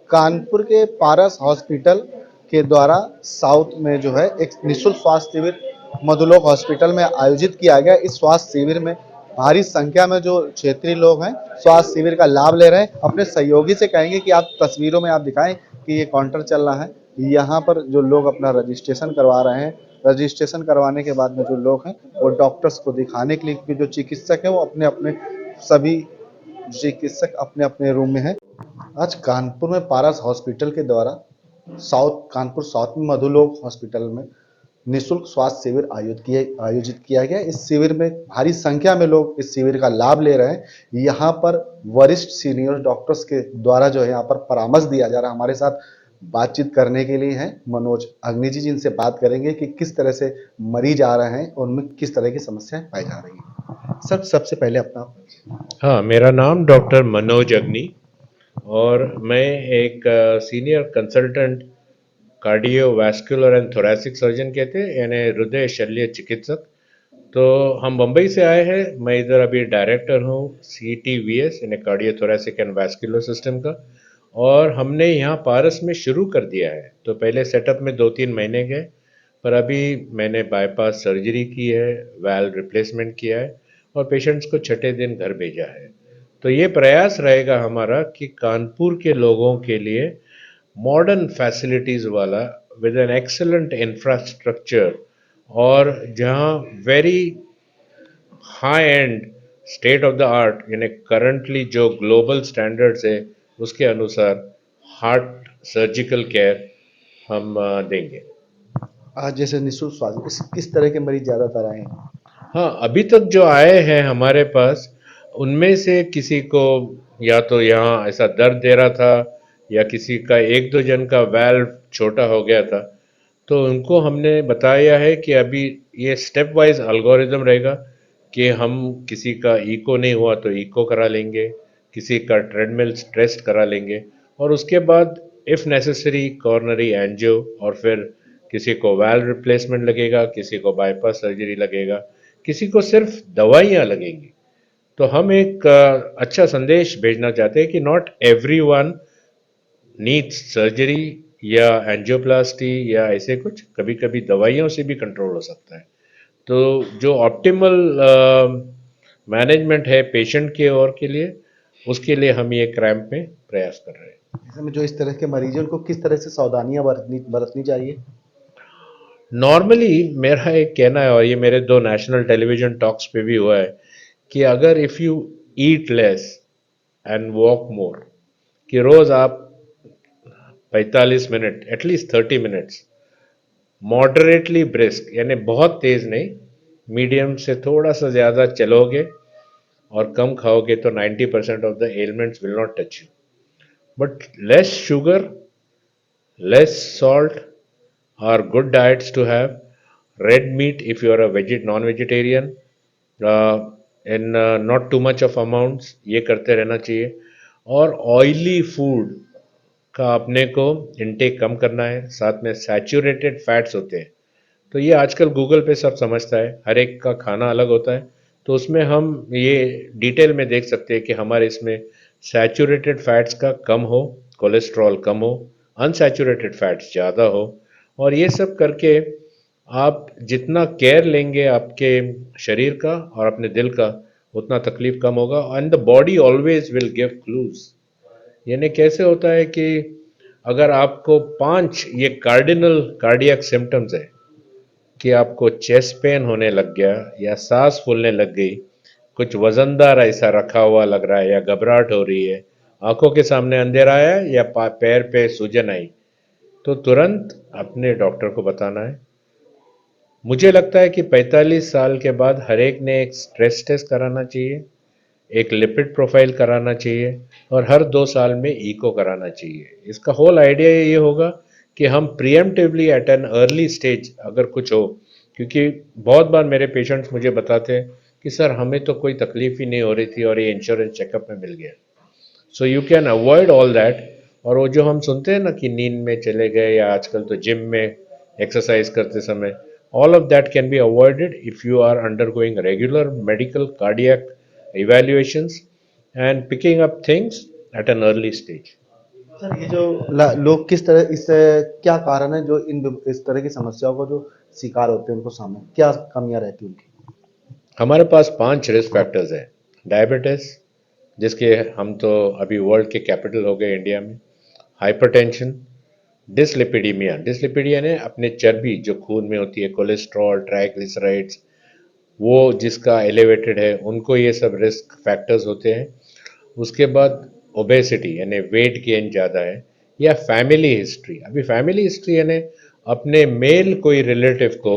कानपुर के पारस हॉस्पिटल के द्वारा साउथ में जो है एक निःशुल्क स्वास्थ्य शिविर मधुलोक हॉस्पिटल में आयोजित किया गया। इस स्वास्थ्य शिविर में भारी संख्या में जो क्षेत्रीय लोग हैं स्वास्थ्य शिविर का लाभ ले रहे हैं। अपने सहयोगी से कहेंगे कि आप तस्वीरों में आप दिखाएं कि ये काउंटर चल रहा है। यहाँ पर जो लोग अपना रजिस्ट्रेशन करवा रहे हैं, रजिस्ट्रेशन करवाने के बाद में जो लोग हैं वो डॉक्टर्स को दिखाने के लिए, क्योंकि जो चिकित्सक हैं वो अपने अपने सभी चिकित्सक अपने अपने रूम में हैं। आज कानपुर में पारस हॉस्पिटल के द्वारा कानपुर साउथ में मधुलोक हॉस्पिटल में निःशुल्क स्वास्थ्य शिविर आयोजित किया गया। इस शिविर में भारी संख्या में लोग इस शिविर का लाभ ले रहे हैं। यहाँ पर वरिष्ठ सीनियर डॉक्टर्स के द्वारा जो है यहाँ पर परामर्श दिया जा रहा है। हमारे साथ बातचीत करने के लिए हैं मनोज अग्नि जी, जिनसे बात करेंगे कि किस तरह से मरीज आ रहे हैं और उनमें किस तरह की समस्याएं पाई जा रही हैं। सर, सबसे पहले अपना। हाँ, मेरा नाम डॉक्टर मनोज अग्नि और मैं एक senior consultant cardiovascular and thoracic surgeon कहते हैं, यानी हृदय शल्य चिकित्सक। तो हम बम्बई से आए हैं। मैं इधर अभी डायरेक्टर हूँ CTVS यानी cardio thoracic and vascular system का। और हमने यहाँ पारस में शुरू कर दिया है। तो पहले सेटअप में 2-3 महीने गए, पर अभी मैंने बाईपास सर्जरी की है, वाल्व रिप्लेसमेंट किया है और पेशेंट्स को छठे दिन घर भेजा है। तो ये प्रयास रहेगा हमारा कि कानपुर के लोगों के लिए मॉडर्न फैसिलिटीज़ वाला विद एन एक्सेलेंट इंफ्रास्ट्रक्चर और जहाँ very high and state of the art यानी करंटली जो ग्लोबल स्टैंडर्ड्स है उसके अनुसार हार्ट सर्जिकल केयर हम देंगे। आज जैसे निःशुल्क स्वास्थ्य किस तरह के मरीज ज्यादातर आए हैं? हाँ, अभी तक जो आए हैं हमारे पास, उनमें से किसी को या तो यहाँ ऐसा दर्द दे रहा था या किसी का एक दो जन का वाल्व छोटा हो गया था। तो उनको हमने बताया है कि अभी ये स्टेप वाइज अल्गोरिदम रहेगा कि हम किसी का इको नहीं हुआ तो इको करा लेंगे, किसी का ट्रेडमिल टेस्ट करा लेंगे और उसके बाद इफ़ नेसेसरी कॉर्नरी एंजियो और फिर किसी को वाल्व रिप्लेसमेंट लगेगा, किसी को बाईपास सर्जरी लगेगा, किसी को सिर्फ दवाइयाँ लगेंगी। तो हम एक अच्छा संदेश भेजना चाहते हैं कि नॉट एवरीवन नीड्स सर्जरी या एंजियोप्लास्टी या ऐसे कुछ, कभी-कभी दवाइयों से भी कंट्रोल हो सकता है। तो जो ऑप्टिमल मैनेजमेंट है पेशेंट के और के लिए, उसके लिए हम ये क्रैम्प में प्रयास कर रहे हैं। ऐसे में जो इस तरह के मरीजों को किस तरह से सावधानियां बरतनी चाहिए? नॉर्मली मेरा एक कहना है और ये मेरे 2 नेशनल टेलीविज़न टॉक्स पे भी हुआ है कि अगर if you eat less and walk more, कि रोज़ आप 45 minute at least 30 minutes moderately brisk यानी बहुत तेज़ नहीं, मीडियम से थोड़ा सा ज़्यादा चलोगे और कम खाओगे तो 90% of the elements will not touch you. But less sugar, less salt are good diets to have. Red meat if you are a non-vegetarian, in not too much of amounts, ये करते रहना चाहिए। और ऑयली फूड का अपने को intake कम करना है। साथ में सैचुरेटेड फैट्स होते हैं, तो ये आजकल गूगल पे सब समझता है, हर एक का खाना अलग होता है। तो उसमें हम ये डिटेल में देख सकते हैं कि हमारे इसमें सैचुरेटेड फैट्स का कम हो, कोलेस्ट्रॉल कम हो, अनसैचुरेटेड फैट्स ज़्यादा हो। और ये सब करके आप जितना केयर लेंगे आपके शरीर का और अपने दिल का, उतना तकलीफ कम होगा। And the body always will give clues. यानी कैसे होता है कि अगर आपको 5 ये कार्डिनल कार्डियक सिम्टम्स है कि आपको चेस्ट पेन होने लग गया या सांस फूलने लग गई, कुछ वजनदार ऐसा रखा हुआ लग रहा है या घबराहट हो रही है, आंखों के सामने अंधेरा है या पैर पे सूजन आई, तो तुरंत अपने डॉक्टर को बताना है। मुझे लगता है कि 45 साल के बाद हर एक ने एक स्ट्रेस टेस्ट कराना चाहिए, एक लिपिड प्रोफाइल कराना चाहिए और हर 2 साल में इको कराना चाहिए। इसका होल आइडिया ये होगा कि हम प्रिएम्प्टिवली एट एन अर्ली स्टेज अगर कुछ हो, क्योंकि बहुत बार मेरे पेशेंट्स मुझे बताते हैं कि सर हमें तो कोई तकलीफ ही नहीं हो रही थी और ये इंश्योरेंस चेकअप में मिल गया। So you can avoid all that. और वो जो हम सुनते हैं ना कि नींद में चले गए या आजकल तो जिम में एक्सरसाइज करते समय, all of that can be avoided if you are undergoing regular medical cardiac evaluations and picking up things at an early stage. Sir ये जो लोग किस तरह इससे क्या कारण है जो इन इस तरह की समस्याओं को जो शिकार होते हैं उनको सामने क्या कमियां रहती हैं उनकी? हमारे पास 5 रिस्क फैक्टर्स हैं। डायबिटीज, जिसके हम तो अभी वर्ल्ड के कैपिटल हो गए इंडिया में। हाइपरटेंशन, डिसलिपिडीमिया, डिसलिपिडिया ने अपने चर्बी जो खून में होती है, कोलेस्ट्रॉल, ट्राइग्लिसराइड्स, वो जिसका एलिवेटेड है उनको ये सब रिस्क फैक्टर्स होते हैं। उसके बाद ओबेसिटी यानी वेट गेन ज़्यादा है, या फैमिली हिस्ट्री। अभी फैमिली हिस्ट्री यानी अपने मेल कोई रिलेटिव को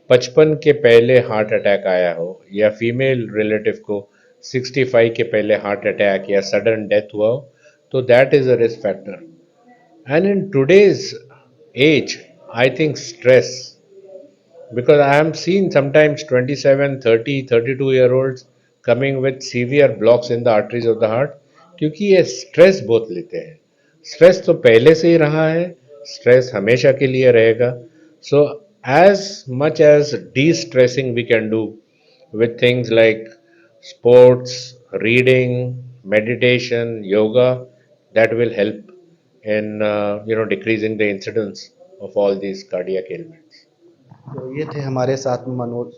55 के पहले हार्ट अटैक आया हो, या फीमेल रिलेटिव को 65 के पहले हार्ट अटैक या सडन डेथ हुआ हो, तो that is a risk factor. And in today's age, I think stress, because I am seen sometimes 27, 30, 32 year olds coming with severe blocks in the arteries of the heart, क्योंकि ये stress बहुत लेते हैं। Stress तो पहले से ही रहा है, स्ट्रेस हमेशा के लिए रहेगा। So as much as destressing we can do with things like sports, reading, meditation, yoga, that will help in decreasing the incidence of all these cardiac ailments. तो ये थे हमारे साथ में मनोज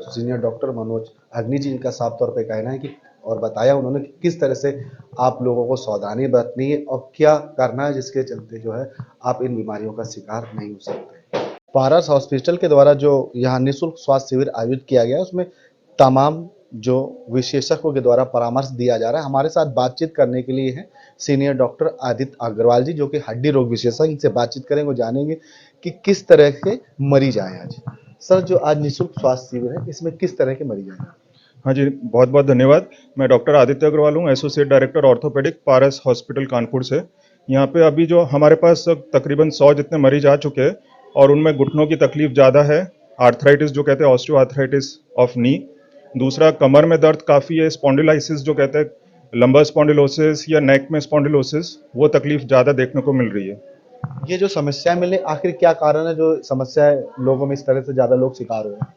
सीनियर डॉक्टर मनोज अग्नि जी, इनका साफ तौर पे कहना है कि और बताया उन्होंने कि किस तरह से आप लोगों को सावधानी बरतनी है और क्या करना है जिसके चलते जो है आप इन बीमारियों का शिकार नहीं हो सकते। पारस हॉस्पिटल के द्वारा जो यहाँ निःशुल्क स्वास्थ्य शिविर आयोजित किया गया है उसमें तमाम जो विशेषज्ञों के द्वारा परामर्श दिया जा रहा है। हमारे साथ बातचीत करने के लिए हैं सीनियर डॉक्टर आदित्य अग्रवाल जी, जो कि हड्डी रोग विशेषज्ञ। इनसे बातचीत करेंगे, जानेंगे कि किस तरह के मरीज आए आज। सर जो आज निःशुल्क स्वास्थ्य शिविर है इसमें किस तरह के मरीज आए? हाँ जी, बहुत बहुत धन्यवाद। मैं डॉक्टर आदित्य अग्रवाल हूँ, एसोसिएट डायरेक्टर ऑर्थोपेडिक, पारस हॉस्पिटल कानपुर से। यहाँ पे अभी जो हमारे पास तकरीबन 100 जितने मरीज आ चुके हैं और उनमें घुटनों की तकलीफ ज़्यादा है, आर्थराइटिस जो कहते हैं, ऑस्टियो आर्थराइटिस ऑफ नी। दूसरा, कमर में दर्द काफ़ी है, स्पॉन्डिलाइसिस जो कहते हैं, लंबर स्पॉन्डिलोसिस या नेक में स्पॉन्डिलोसिस, वो तकलीफ ज़्यादा देखने को मिल रही है। ये जो समस्याएं मिले, आखिर क्या कारण है जो समस्याएं लोगों में इस तरह से ज्यादा लोग शिकार हुए हैं?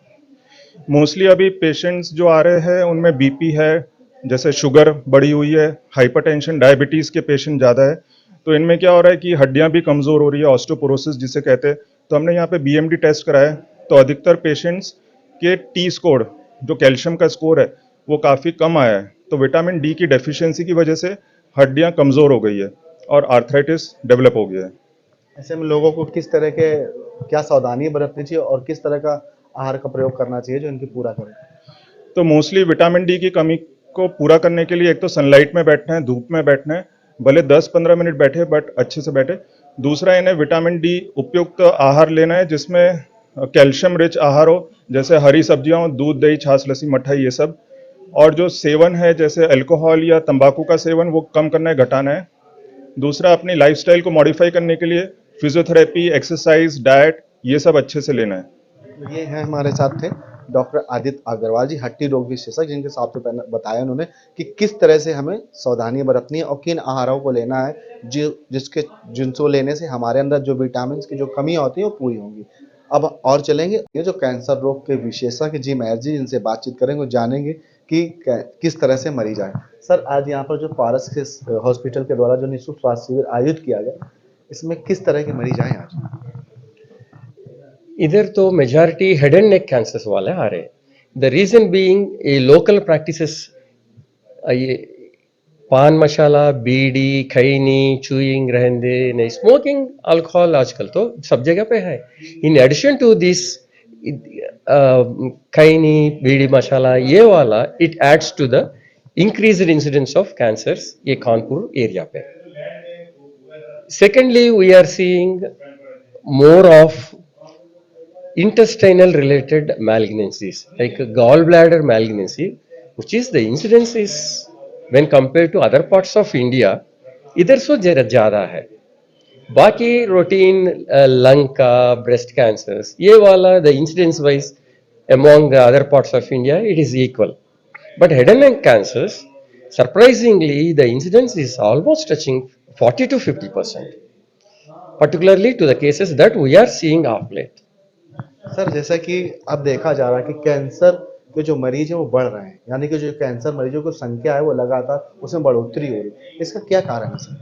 मोस्टली अभी पेशेंट्स जो आ रहे हैं उनमें बीपी है, जैसे शुगर बढ़ी हुई है, हाइपरटेंशन, डायबिटीज़ के पेशेंट ज़्यादा है। तो इनमें क्या हो रहा है कि हड्डियां भी कमज़ोर हो रही है, ऑस्टियोपोरोसिस जिसे कहते हैं। तो हमने यहाँ पे बीएमडी टेस्ट कराया, तो अधिकतर पेशेंट्स के टी स्कोर, जो कैल्शियम का स्कोर है, वो काफ़ी कम आया है। तो विटामिन डी की डेफिशिएंसी की वजह से हड्डियां कमज़ोर हो गई है और आर्थराइटिस डेवलप हो गया है। ऐसे में लोगों को किस तरह के क्या सावधानी बरतनी चाहिए और किस तरह का आहार का प्रयोग करना चाहिए जो इनकी पूरा करे? तो मोस्टली विटामिन डी की कमी को पूरा करने के लिए एक तो सनलाइट में बैठना है, धूप में बैठना है, भले 10-15 मिनट बैठे बट अच्छे से बैठे। दूसरा, इन्हें विटामिन डी उपयुक्त आहार लेना है जिसमें कैल्शियम रिच आहार हो, जैसे हरी सब्जियां हो, दूध, दही, छाछ, लस्सी, मट्ठा, ये सब। और जो सेवन है, जैसे अल्कोहल या तंबाकू का सेवन, वो कम करना है, घटाना है। दूसरा, अपनी लाइफस्टाइल को मॉडिफाई करने के लिए फिजियोथेरेपी, एक्सरसाइज, डाइट, ये सब अच्छे से लेना है। ये हैं हमारे साथ थे डॉक्टर आदित्य अग्रवाल जी, हड्डी रोग विशेषज्ञ, जिनके साथ तो पहले बताया उन्होंने कि किस तरह से हमें सावधानी बरतनी है और किन आहारों को लेना है जिनको लेने से हमारे अंदर जो विटामिन की जो कमियां होती है वो पूरी होंगी। अब और चलेंगे ये जो कैंसर रोग के विशेषज्ञ जी महर जी, इनसे बातचीत करेंगे, जानेंगे कि किस तरह से मरीज आए। सर आज यहाँ पर जो पारस के हॉस्पिटल के द्वारा जो निःशुल्क स्वास्थ्य शिविर आयोजित किया गया, इसमें किस तरह के मरीज आए आज? इधर तो majority head and neck cancers वाले आ रहे हैं। द रीजन बीइंग ये लोकल प्रैक्टिसेस, ये पान मसाला, बीड़ी, खैनी, चूइंग रहने दे, नहीं स्मोकिंग, अल्कोहल आजकल तो सब जगह पे है। In addition to this khaini, bidi, masala, ये वाला it adds to the increased incidence of cancers ये कानपुर एरिया पे। Secondly, we are seeing more of intestinal related malignancies like gallbladder malignancy, which is the incidence is when compared to other parts of India इधर सो जरा ज़्यादा है। बाकी routine lung का, breast cancers, ये वाला the incidence wise among the other parts of India it is equal, but head and neck cancers surprisingly the incidence is almost touching 40 to 50%, particularly to the cases that we are seeing of late. Sir जैसा कि अब देखा जा रहा है कि cancer के जो मरीज हैं वो बढ़ रहे हैं, यानी कि जो कैंसर मरीजों की संख्या है वो लगातार उसमें बढ़ोतरी हो रही है, इसका क्या कारण है सर?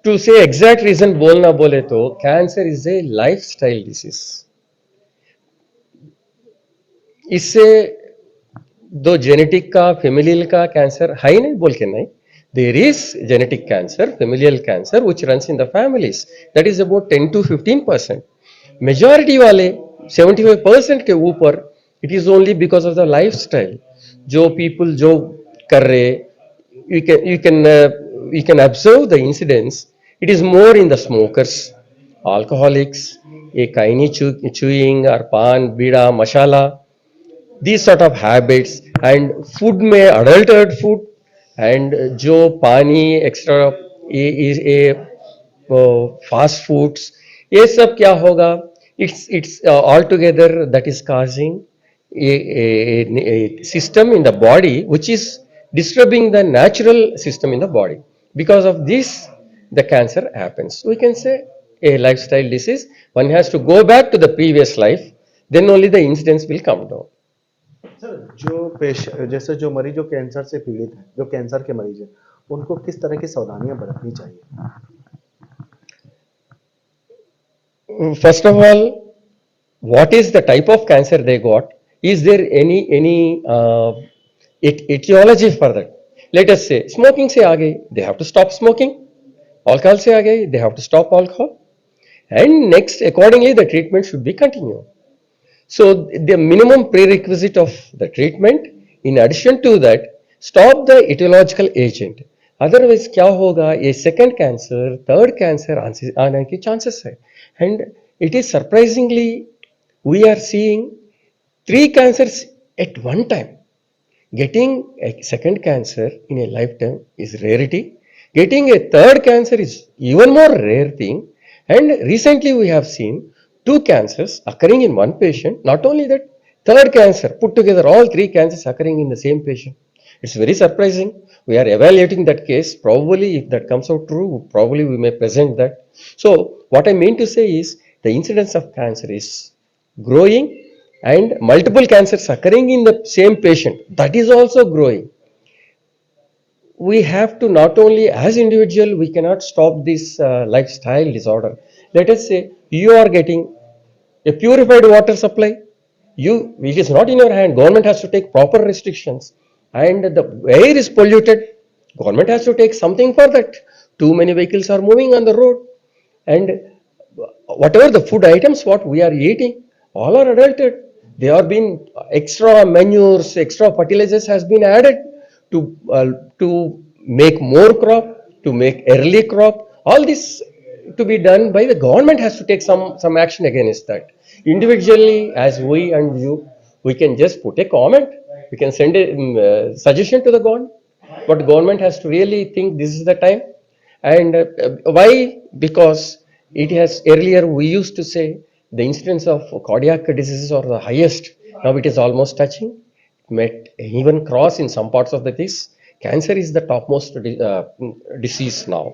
टू से एग्जैक्ट रीजन बोलना बोले तो cancer is a lifestyle disease. इससे दो जेनेटिक का फेमिलियल का कैंसर है ही नहीं बोल के नहीं. There is genetic cancer, familial cancer which runs in the families, that is about 10 to 15%. Majority वाले 75% के ऊपर it is only because of the life style. जो पीपल जो कर रहे, you can observe the incidence. It is more in the smokers, alcoholics, a kaini chewing or pan, bida, masala, these sort of habits, and food में adulterated food, and जो पानी extra ये fast foods, ये सब क्या होगा, it's all together that is causing a system in the body which is disturbing the natural system in the body. Because of this the cancer happens. We can say a lifestyle disease. One has to go back to the previous life, then only the incidence will come down. Sir जैसे जो मरीज जो cancer से पीड़ित है, जो cancer के मरीज है, उनको किस तरह की सावधानियां बरतनी चाहिए? First of all, what is the type of cancer they got? Is there any etiology for that? Let us say smoking से आ गई, they have to stop smoking. Alcohol से आ गई, they have to stop alcohol. And next, accordingly, the treatment should be continued. So the minimum prerequisite of the treatment, in addition to that, stop the etiological agent. Otherwise क्या होगा, ये second cancer, third cancer आने के chances है. And it is surprisingly, we are seeing 3 cancers at one time. Getting a second cancer in a lifetime is rarity. Getting a third cancer is even more rare thing. And recently we have seen 2 cancers occurring in one patient. Not only that, third cancer, put together all 3 cancers occurring in the same patient. It's very surprising. We are evaluating that case. Probably if that comes out true, probably we may present that. So what I mean to say is the incidence of cancer is growing, and multiple cancers occurring in the same patient, that is also growing. We have to not only as individual, we cannot stop this lifestyle disorder. Let us say you are getting a purified water supply, it is not in your hand, government has to take proper restrictions, and the air is polluted, government has to take something for that. Too many vehicles are moving on the road, and whatever the food items what we are eating, all are adulterated. They are being extra manures, extra fertilizers has been added to make more crop, to make early crop. All this to be done by the government has to take some action against that. Individually, as we and you, we can just put a comment. We can send a suggestion to the government, but government has to really think this is the time. And why? Because it has earlier we used to say the incidence of cardiac diseases are the highest. Now it is almost touching. Might even cross in some parts of the this. Cancer is the topmost disease now.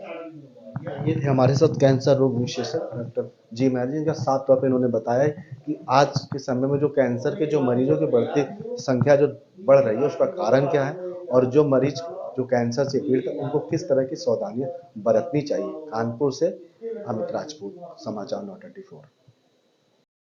ये थे हमारे साथ cancer रोग विशेषज्ञ doctor जी मैर जी, जिनका साफ तौर पे इन्होंने बताया कि आज के समय में जो कैंसर के जो मरीजों की बढ़ती संख्या जो बढ़ रही है उसका कारण क्या है, और जो मरीज जो कैंसर से पीड़ित है उनको किस तरह की सावधानियां बरतनी चाहिए। कानपुर से अमित राजपूत, समाचार 924।